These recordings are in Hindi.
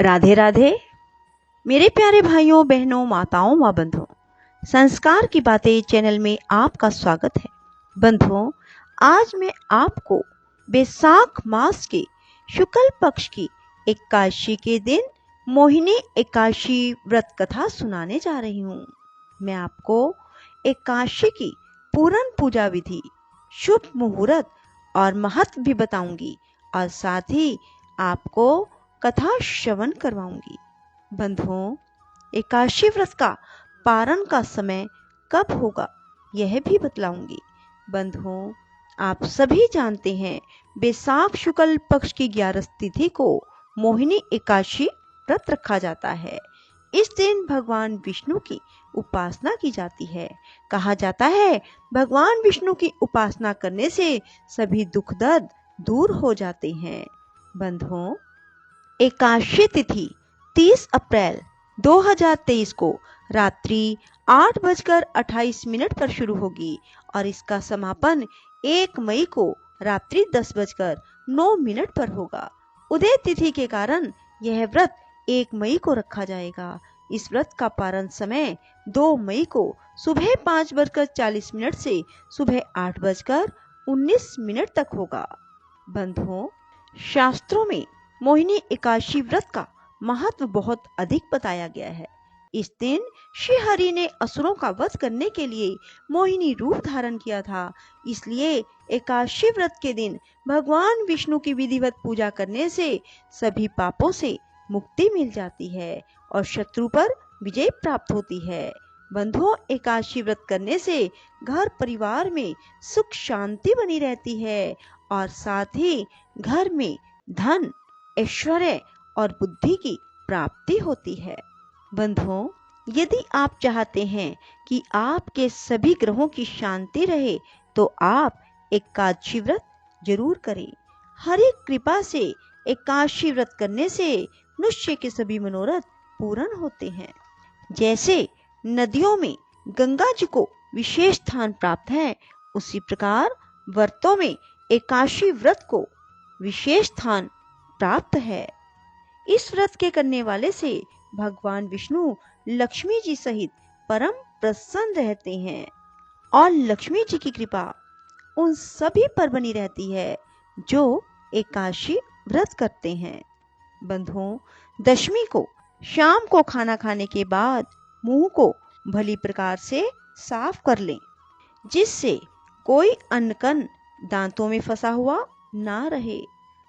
राधे राधे मेरे प्यारे भाइयों बहनों माताओं व बंधुओं, संस्कार की बातें चैनल में आपका स्वागत है। बंधुओं, आज मैं आपको बैसाख मास के शुक्ल पक्ष की एकादशी के दिन मोहिनी एकादशी व्रत कथा सुनाने जा रही हूँ। मैं आपको एकादशी की पूर्ण पूजा विधि, शुभ मुहूर्त और महत्व भी बताऊंगी और साथ ही आपको कथा श्रवण करवाऊंगी। बंधुओं, एकादशी व्रत का पारण का समय कब होगा यह भी बतलाऊंगी। बंधुओं, आप सभी जानते हैं बैसाख शुक्ल पक्ष की 11 तिथि को मोहिनी एकादशी व्रत रखा जाता है। इस दिन भगवान विष्णु की उपासना की जाती है। कहा जाता है भगवान विष्णु की उपासना करने से सभी दुख दर्द दूर हो जाते हैं। बंधुओं, एकादशी तिथि 30 अप्रैल 2023 को रात्रि 8:28 पर शुरू होगी और इसका समापन 1 मई को रात्रि 10:09 पर होगा। उदय तिथि के कारण यह व्रत 1 मई को रखा जाएगा। इस व्रत का पारण समय 2 मई को सुबह 5:40 से सुबह 8:19 तक होगा। बंधुओं, शास्त्रों में मोहिनी एकादशी व्रत का महत्व बहुत अधिक बताया गया है। इस दिन श्री हरि ने असुरों का वध करने के लिए मोहिनी रूप धारण किया था। इसलिए एकादशी व्रत के दिन भगवान विष्णु की विधिवत पूजा करने से सभी पापों से मुक्ति मिल जाती है और शत्रु पर विजय प्राप्त होती है। बंधुओं, एकादशी व्रत करने से घर परिवार में सुख शांति बनी रहती है और साथ ही घर में धन, ऐश्वर्य और बुद्धि की प्राप्ति होती है। बंधुओं, यदि आप चाहते हैं कि आपके सभी ग्रहों की शांति रहे तो आप एकादशी व्रत जरूर करें। हरि कृपा से एकादशी व्रत करने से मनुष्य के सभी मनोरथ पूर्ण होते हैं। जैसे नदियों में गंगा जी को विशेष स्थान प्राप्त है, उसी प्रकार व्रतों में एकादशी व्रत को विशेष स्थान प्राप्त है। इस व्रत के करने वाले से भगवान विष्णु लक्ष्मी जी सहित परम प्रसन्न रहते हैं और लक्ष्मी जी की कृपा उन सभी पर बनी रहती है जो एकादशी व्रत करते हैं। बंधुओं, दशमी को शाम को खाना खाने के बाद मुंह को भली प्रकार से साफ कर लें, जिससे कोई अन्नकण दांतों में फंसा हुआ ना रहे।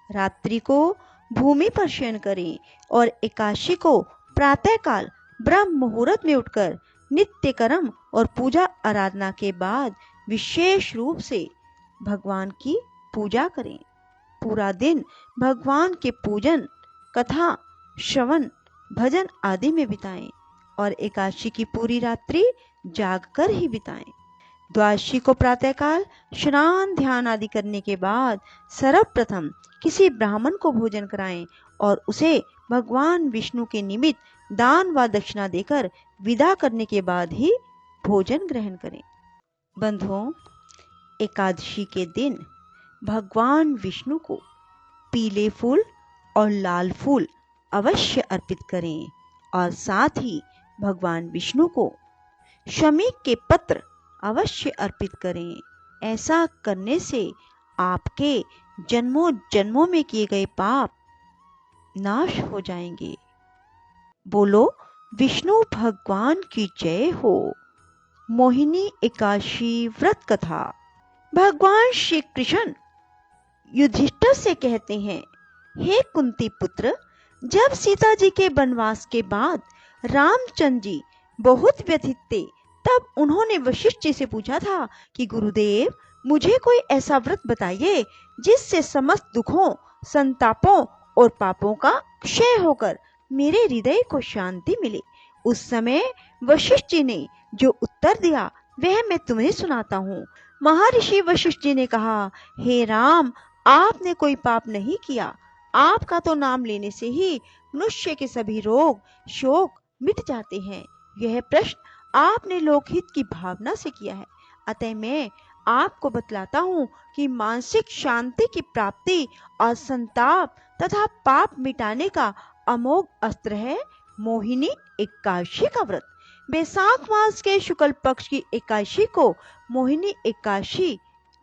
रात्रि को भूमि पर शयन करें और एकादशी को प्रातःकाल ब्रह्म मुहूर्त में उठकर नित्य कर्म और पूजा आराधना के बाद विशेष रूप से भगवान की पूजा करें। पूरा दिन भगवान के पूजन, कथा, श्रवण, भजन आदि में बिताएं और एकादशी की पूरी रात्रि जागकर ही बिताएं। द्वादशी को प्रातःकाल स्नान ध्यान आदि करने के बाद सर्वप्रथम किसी ब्राह्मण को भोजन कराएं और उसे भगवान विष्णु के निमित्त दान व दक्षिणा देकर विदा करने के बाद ही भोजन ग्रहण करें। बंधुओं, एकादशी के दिन भगवान विष्णु को पीले फूल और लाल फूल अवश्य अर्पित करें और साथ ही भगवान विष्णु को शमी के पत्र अवश्य अर्पित करें। ऐसा करने से आपके जन्मों जन्मों में किए गए पाप नाश हो जाएंगे। बोलो विष्णु भगवान की जय हो। मोहिनी एकादशी व्रत कथा। भगवान श्री कृष्ण युधिष्ठिर से कहते हैं, हे कुंती पुत्र, जब सीता जी के वनवास के बाद रामचंद्र जी बहुत व्यथित थे, तब उन्होंने वशिष्ठ जी से पूछा था कि गुरुदेव, मुझे कोई ऐसा व्रत बताइए जिससे समस्त दुखों, संतापों और पापों का क्षय होकर मेरे हृदय को शांति मिले। उस समय वशिष्ठ जी ने जो उत्तर दिया वह मैं तुम्हें सुनाता हूँ। महर्षि वशिष्ठ जी ने कहा, हे राम, आपने कोई पाप नहीं किया। आपका तो नाम लेने से ही मनुष्य के सभी रोग, शोक मिट जाते हैं। यह प्रश्न आपने लोकहित की भावना से किया है, अतः मैं आपको बतलाता हूँ कि मानसिक शांति की प्राप्ति और संताप तथा पाप मिटाने का अमोघ अस्त्र है मोहिनी एकादशी का व्रत। बैसाख मास के शुक्ल पक्ष की एकादशी को मोहिनी एकादशी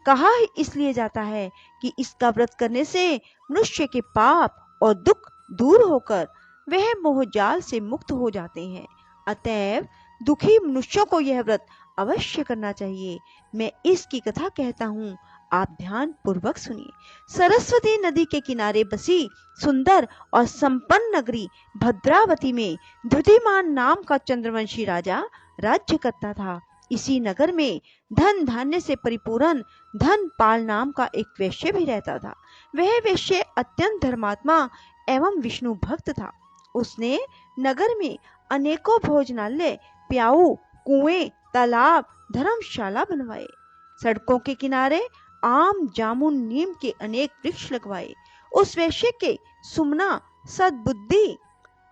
कहा ही इसलिए जाता है कि इसका व्रत करने से मनुष्य के पाप और दुख दूर होकर वह मोहजाल से मुक्त हो जाते हैं। अतएव दुखी मनुष्यों को यह व्रत अवश्य करना चाहिए। मैं इसकी कथा कहता हूँ, आप ध्यान पूर्वक सुनिए। सरस्वती नदी के किनारे बसी सुंदर और संपन्न नगरी भद्रावती में धुतिमान नाम का चंद्रवंशी राजा राज्य करता था। इसी नगर में धन धान्य से परिपूर्ण धनपाल नाम का एक वैश्य भी रहता था। वह वैश्य अत्यंत धर्मात्मा एवं विष्णु भक्त था। उसने नगर में अनेकों भोजनालय, प्याऊ, कुएं, तालाब, धर्मशाला बनवाए। सड़कों के किनारे आम, जामुन, नीम के अनेक वृक्ष लगवाए। उस वैश्य के सुमना, सद्बुद्धि,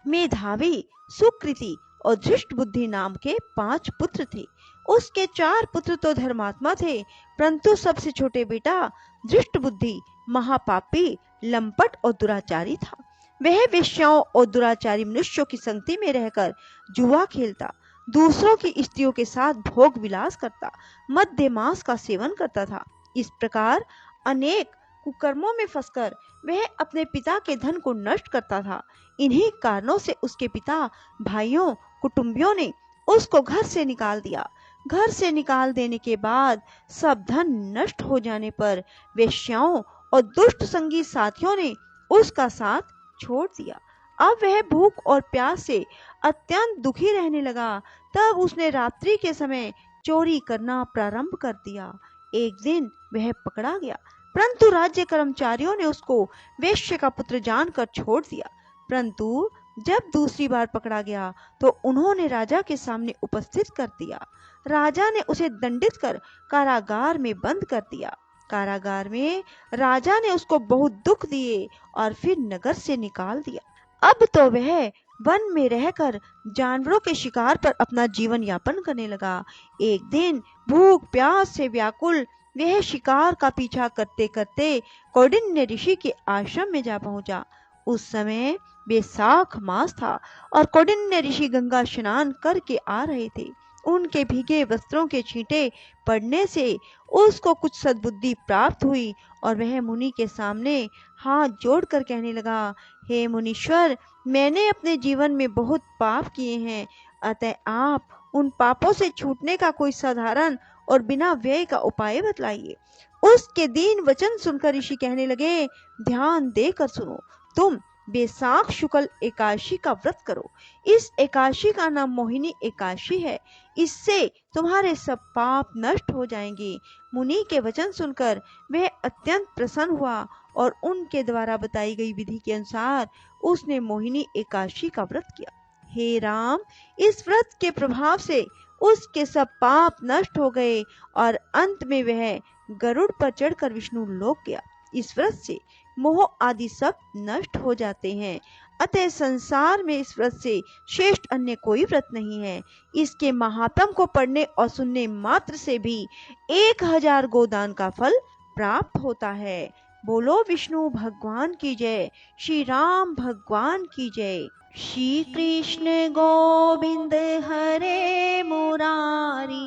मेधावी, सुकृति और धृष्ट बुद्धि नाम के 5 पुत्र थे। उसके 4 पुत्र तो धर्मात्मा थे, परंतु सबसे छोटे बेटा धृष्ट बुद्धि महापापी, लंपट और दुराचारी था। वह वेश्याओं और दुराचारी मनुष्यों की संगति में रहकर जुआ खेलता, दूसरों की स्त्रियों के साथ भोग विलास करता, मद्य मांस का सेवन करता था। इस प्रकार अनेक कुकर्मों में फंसकर वह अपने पिता के धन को नष्ट करता था। इन्हीं कारणों से उसके पिता, भाइयों, कुटुंबियों ने उसको घर से निकाल दिया। घर से निकाल देने के बाद सब धन नष्ट हो जाने पर वेश्याओं और दुष्ट संगी साथियों ने उसका साथ छोड़ दिया। अब वह भूख और प्यास से अत्यंत दुखी रहने लगा। तब उसने रात्रि के समय चोरी करना प्रारंभ कर दिया। एक दिन वह पकड़ा गया, परंतु राज्य कर्मचारियों ने उसको वेश्या का पुत्र जानकर छोड़ दिया। परंतु जब दूसरी बार पकड़ा गया तो उन्होंने राजा के सामने उपस्थित कर दिया। राजा ने उसे दंडित कर कारागार में बंद कर दिया। कारागार में राजा ने उसको बहुत दुख दिए और फिर नगर से निकाल दिया। अब तो वह वन में रहकर जानवरों के शिकार पर अपना जीवन यापन करने लगा। एक दिन भूख प्यास से व्याकुल वह शिकार का पीछा करते करते कौंडिन्य ऋषि के आश्रम में जा पहुंचा। उस समय बैसाख मास था और कौंडिन्य ऋषि गंगा स्नान करके आ रहे थे। उनके भीगे वस्त्रों के छींटे पड़ने से उसको कुछ सद्बुद्धि प्राप्त हुई और वह मुनि के सामने हाथ जोड़कर कहने लगा, हे मुनीश्वर, मैंने अपने जीवन में बहुत पाप किए हैं, अतः आप उन पापों से छूटने का कोई साधारण और बिना व्यय का उपाय बतलाइए। उसके दीन वचन सुनकर ऋषि कहने लगे, ध्यान देकर सुनो, तुम बैसाख शुक्ल एकादशी का व्रत करो। इस एकादशी का नाम मोहिनी एकादशी है। इससे तुम्हारे सब पाप नष्ट हो जाएंगे। मुनि के वचन सुनकर वह अत्यंत प्रसन्न हुआ और उनके द्वारा बताई गई विधि के अनुसार उसने मोहिनी एकादशी का व्रत किया। हे राम, इस व्रत के प्रभाव से उसके सब पाप नष्ट हो गए और अंत में वह गरुड़ पर चढ़कर विष्णु लोक गया। इस व्रत से मोह आदि सब नष्ट हो जाते हैं। अतः संसार में इस व्रत से श्रेष्ठ अन्य कोई व्रत नहीं है। इसके महात्म को पढ़ने और सुनने मात्र से भी 1000 गोदान का फल प्राप्त होता है। बोलो विष्णु भगवान की जय, श्री राम भगवान की जय। श्री कृष्ण गोविंद हरे मुरारी,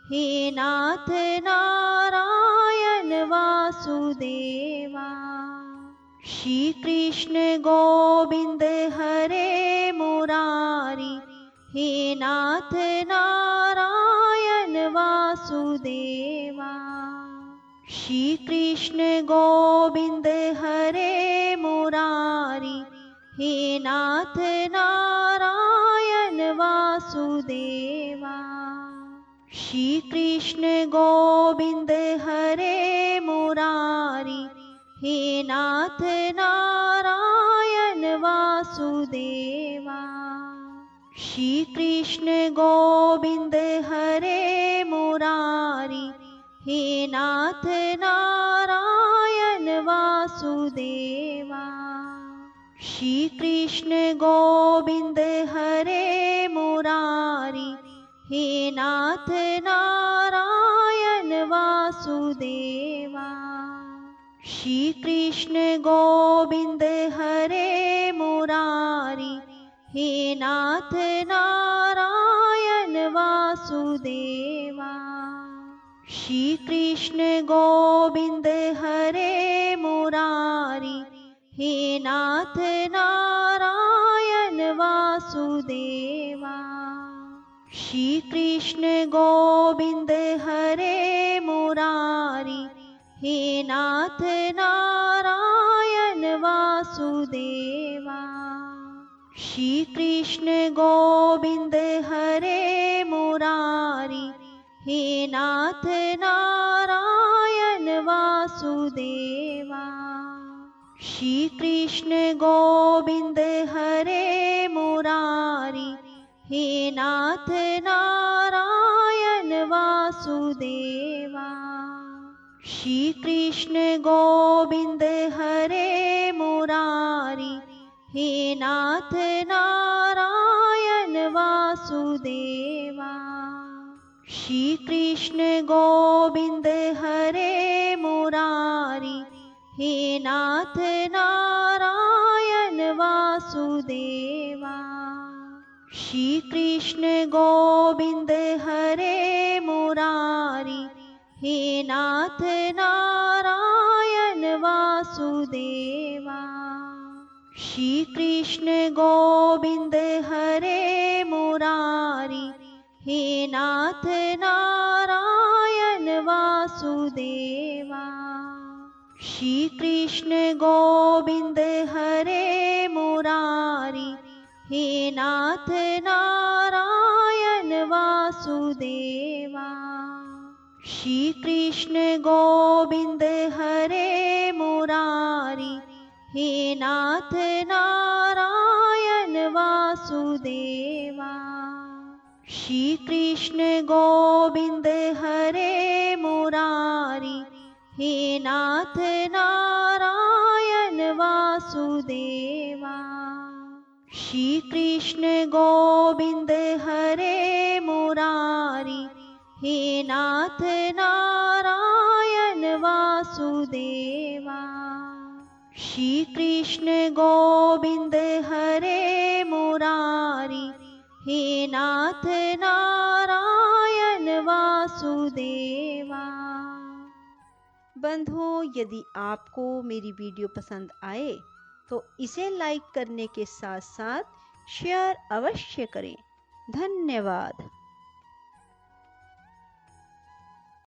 हे नाथ नारायण वासुदेवा। श्री कृष्ण गोविंद हरे मुरारी, हे नाथ नारायण वासुदेवा। श्री कृष्ण गोविंद हरे मुरारी, हे नाथ नारायण वासुदेवा। श्री कृष्ण गोविंद हरे मुरारी, हे नाथ नारायण वासुदेवा। श्री कृष्ण गोविंद हरे मुरारी, हे नाथ नारायण वासुदेवा। श्री कृष्ण गोविंद हरे मुरारी, हे नाथ नारायण वासुदेवा। श्री कृष्ण गोविंद हरे मुरारी, हे नाथ नारायण वासुदेवा। श्री कृष्ण गोविंद हरे मुरारी, हे नाथ नारायण वासुदेवा। श्री कृष्ण गोविंद हरे मुरारी, हे नाथ नारायण वासुदेवा। श्री कृष्ण गोविंद हरे मुरारी, हे नाथ नारायण वासुदेवा। श्री कृष्ण गोविंद हरे मुरारी, हे नाथ नारायण वासुदेवा। श्री कृष्ण गोविंद हरे मुरारी, हे नाथ नारायण वासुदेवा। श्री कृष्ण गोविंद हरे मुरारी, हे नाथ नारायण वासुदेवा। श्री कृष्ण गोविंद हरे मुरारी, हे नाथ नारायण वासुदेवा। श्री कृष्ण गोविंद हरे मुरारी, हे नाथ नारायण वासुदेवा। श्री कृष्ण गोविंद हरे मुरारी, हे नाथ नारायण वासुदेवा। श्री कृष्ण गोविंद हरे मुरारी, हे नाथ नारायण वासुदेवा। श्री कृष्ण गोविंद हरे मुरारी, हे नाथ नारायण वासुदेवा। श्री कृष्ण गोविंद हरे मुरारी, हे नाथ नारायण वासुदेवा। श्री कृष्ण गोविंद हरे मुरारी, हे नाथ नारायण वासुदेवा। बंधुओं, यदि आपको मेरी वीडियो पसंद आए तो इसे लाइक करने के साथ साथ शेयर अवश्य करें। धन्यवाद।